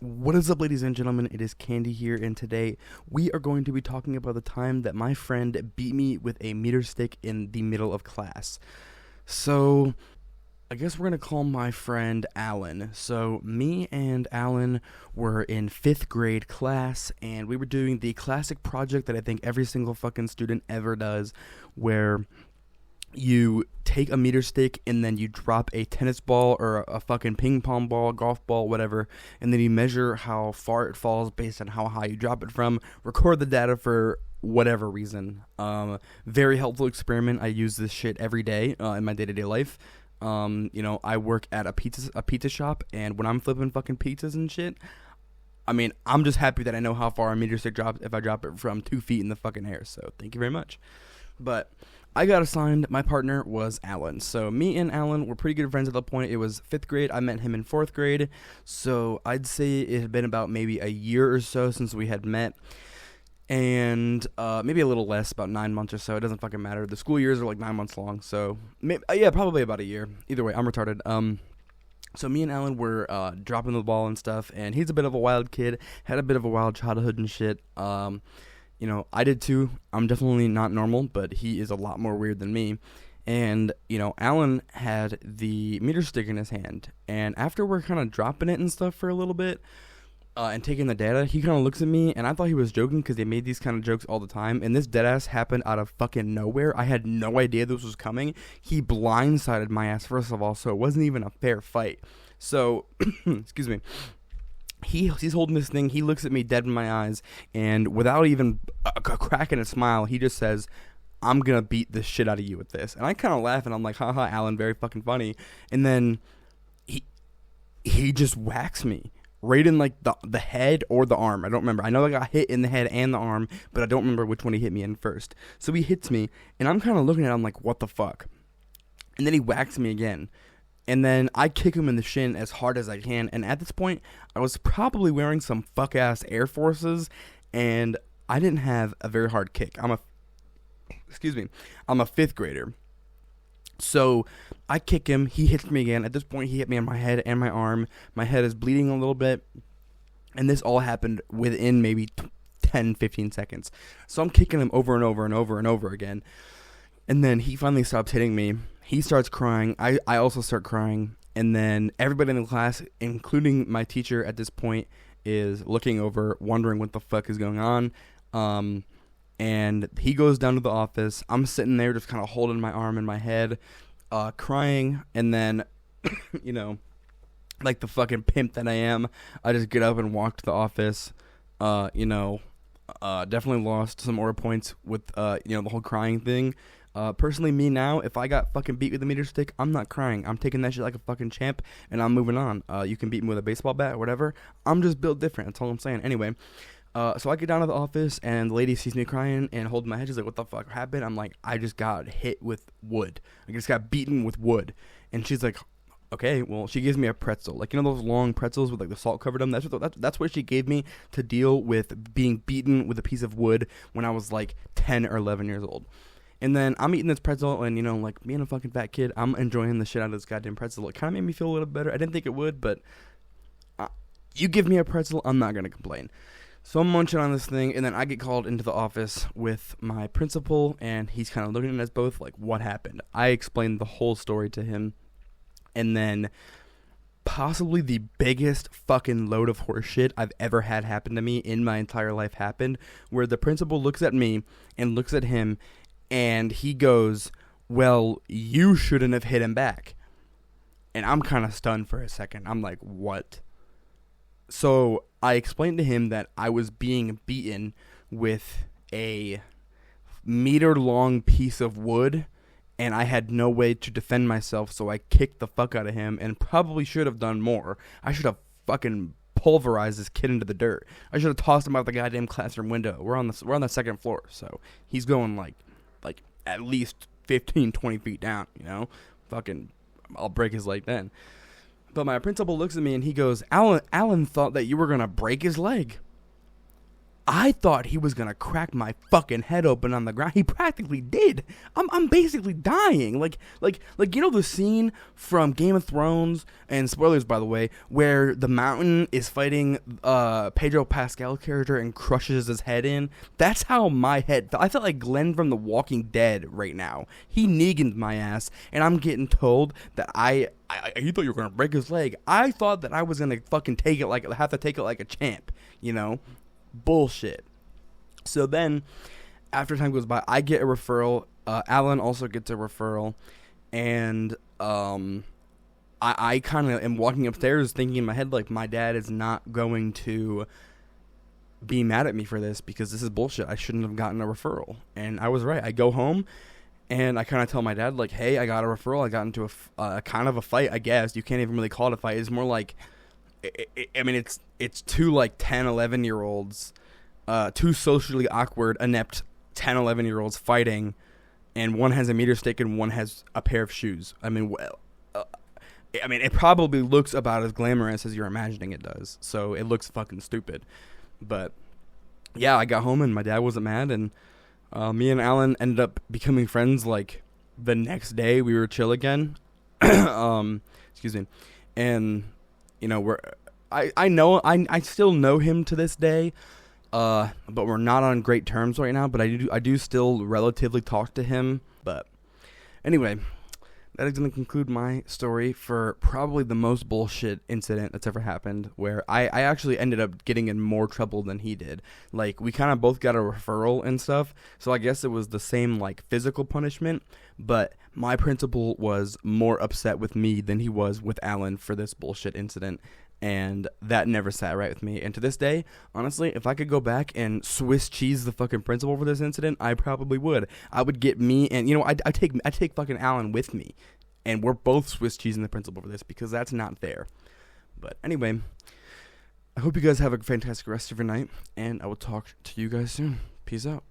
What is up, ladies and gentlemen? It is Candy here, and today we are going to be talking about the time that my friend beat me with a meter stick in the middle of class. So, I guess we're going to call my friend Alan. So, me and Alan were in 5th grade class, and we were doing the classic project that I think every single fucking student ever does, where you take a meter stick and then you drop a tennis ball or a fucking ping pong ball, golf ball, whatever, and then you measure how far it falls based on how high you drop it from, record the data for whatever reason. Very helpful experiment. I use this shit every day in my day-to-day life. I work at a pizza shop, and when I'm flipping fucking pizzas and shit, I mean, I'm just happy that I know how far a meter stick drops if I drop it from 2 feet in the fucking air. So thank you very much. But I got assigned, my partner was Alan. So me and Alan were pretty good friends at that point. It was 5th grade. I met him in 4th grade. So I'd say it had been about maybe a year or so since we had met. And maybe a little less, about 9 months or so. It doesn't fucking matter. The school years are like 9 months long. So, probably about a year. Either way, I'm retarded. So me and Alan were dropping the ball and stuff. And he's a bit of a wild kid. Had a bit of a wild childhood and shit. I did too. I'm definitely not normal, but he is a lot more weird than me. And, Alan had the meter stick in his hand. And after we're kind of dropping it and stuff for a little bit, and taking the data, he kind of looks at me, and I thought he was joking because they made these kind of jokes all the time. And this deadass happened out of fucking nowhere. I had no idea this was coming. He blindsided my ass, first of all, so it wasn't even a fair fight. So, excuse me. He's holding this thing. He looks at me dead in my eyes, and without even a crack in a smile, he just says, "I'm gonna beat the shit out of you with this." And I kind of laugh, and I'm like, "Haha, Alan, very fucking funny." And then he just whacks me right in like the head or the arm. I don't remember. I know I got hit in the head and the arm, but I don't remember which one he hit me in first. So he hits me, and I'm kind of looking at him like, "What the fuck?" And then he whacks me again. And then I kick him in the shin as hard as I can. And at this point, I was probably wearing some fuck-ass Air Forces. And I didn't have a very hard kick. I'm a 5th grader. So I kick him. He hits me again. At this point, he hit me on my head and my arm. My head is bleeding a little bit. And this all happened within maybe 10, 15 seconds. So I'm kicking him over and over and over and over again. And then he finally stops hitting me. He starts crying. I also start crying. And then everybody in the class, including my teacher at this point, is looking over, wondering what the fuck is going on. And he goes down to the office. I'm sitting there just kind of holding my arm in my head, crying. And then, like the fucking pimp that I am, I just get up and walk to the office. Definitely lost some aura points with, the whole crying thing. Personally, me now, if I got fucking beat with a meter stick, I'm not crying. I'm taking that shit like a fucking champ, and I'm moving on. You can beat me with a baseball bat or whatever. I'm just built different. That's all I'm saying. Anyway, so I get down to the office, and the lady sees me crying and holding my head. She's like, "What the fuck happened?" I'm like, "I just got hit with wood. I just got beaten with wood." And she's like, "Okay." Well, she gives me a pretzel, like those long pretzels with like the salt covered them. That's what she gave me to deal with being beaten with a piece of wood when I was like 10 or 11 years old. And then I'm eating this pretzel, and, like being a fucking fat kid, I'm enjoying the shit out of this goddamn pretzel. It kind of made me feel a little better. I didn't think it would, but you give me a pretzel, I'm not going to complain. So I'm munching on this thing, and then I get called into the office with my principal, and he's kind of looking at us both like, what happened? I explained the whole story to him, and then possibly the biggest fucking load of horseshit I've ever had happen to me in my entire life happened, where the principal looks at me and looks at him, and he goes, "Well, you shouldn't have hit him back." And I'm kind of stunned for a second. I'm like, what? So I explained to him that I was being beaten with a meter-long piece of wood, and I had no way to defend myself, so I kicked the fuck out of him, and probably should have done more. I should have fucking pulverized this kid into the dirt. I should have tossed him out the goddamn classroom window. We're on the 2nd floor, so he's going like at least 15, 20 feet down, fucking, I'll break his leg then. But my principal looks at me and he goes, Alan thought that you were going to break his leg." I thought he was gonna crack my fucking head open on the ground. He practically did. I'm basically dying. Like you know the scene from Game of Thrones, and spoilers by the way, where the Mountain is fighting Pedro Pascal character and crushes his head in. That's how my head felt. I felt like Glenn from The Walking Dead right now. He Negan'd my ass, and I'm getting told that he thought you were gonna break his leg. I thought that I was gonna fucking have to take it like a champ, you know. Bullshit. So then, after time goes by, I get a referral. Alan also gets a referral, and I kind of am walking upstairs thinking in my head, like, my dad is not going to be mad at me for this because this is bullshit. I shouldn't have gotten a referral. And I was right. I go home, and I kind of tell my dad, like, hey, I got a referral. I got into a kind of a fight, I guess. You can't even really call it a fight. It's more like, it's two, like, 10, 11-year-olds, two socially awkward, inept 10, 11-year-olds fighting, and one has a meter stick and one has a pair of shoes. It probably looks about as glamorous as you're imagining it does, so it looks fucking stupid. But, yeah, I got home and my dad wasn't mad, and me and Alan ended up becoming friends, like, the next day. We were chill again. Excuse me. And, you know, I still know him to this day, but we're not on great terms right now, but I do still relatively talk to him. But, anyway, that is going to conclude my story for probably the most bullshit incident that's ever happened, where I actually ended up getting in more trouble than he did. Like, we kind of both got a referral and stuff, so I guess it was the same, like, physical punishment, but my principal was more upset with me than he was with Alan for this bullshit incident, and that never sat right with me. And to this day, honestly, if I could go back and Swiss cheese the fucking principal for this incident, I probably would. I would get me, and, you know, I take fucking Alan with me, and we're both Swiss cheesing the principal for this, because that's not fair. But anyway, I hope you guys have a fantastic rest of your night, and I will talk to you guys soon. Peace out.